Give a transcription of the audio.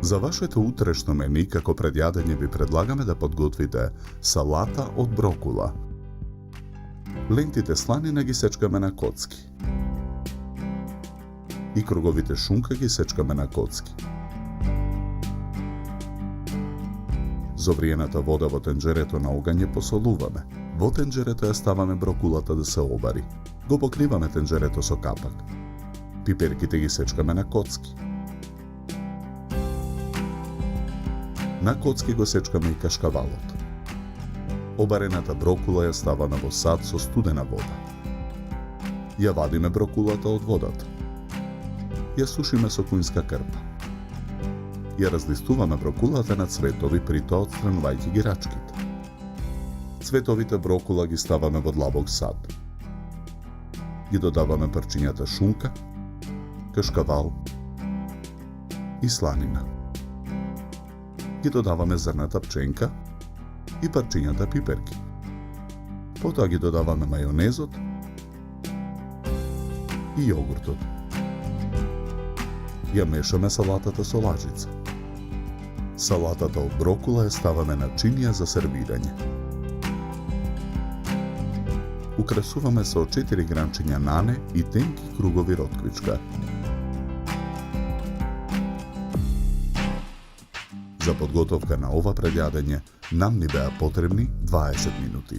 За вашето утрешно мени како предјадење ви предлагаме да подготвите салата од брокула. Лентите сланина ги сечкаме на коцки. И круговите шунка ги сечкаме на коцки. Зовриената вода во тенџерето на оган ја посолуваме. Во тенџерето ја ставаме брокулата да се обари. Го покриваме тенџерето со капак. Пиперките ги сечкаме на коцки. На коцки го сечкаме и кашкавалот. Обарената брокула ја ставаме во сад со студена вода. Ја вадиме брокулата од водата. Ја сушиме со кујнска крпа. Ја разлистуваме брокулата на цветови, при тоа отстранувајќи ги рачките. Цветовите брокула ги ставаме во длабок сад. Ги додаваме парчињата шунка, кашкавал и сланина. Ги додаваме зрната пченка и парчињата пиперки. Потоа ги додаваме мајонезот и јогуртот. Ја мешаме салатата со лажица. Салатата од брокула ја ставаме на чинија за сервирање. Украсуваме со 4 гранчиња нане и тенки кругови ротквичка. За подготовка на ова предјадење нам ни беа потребни 20 минути.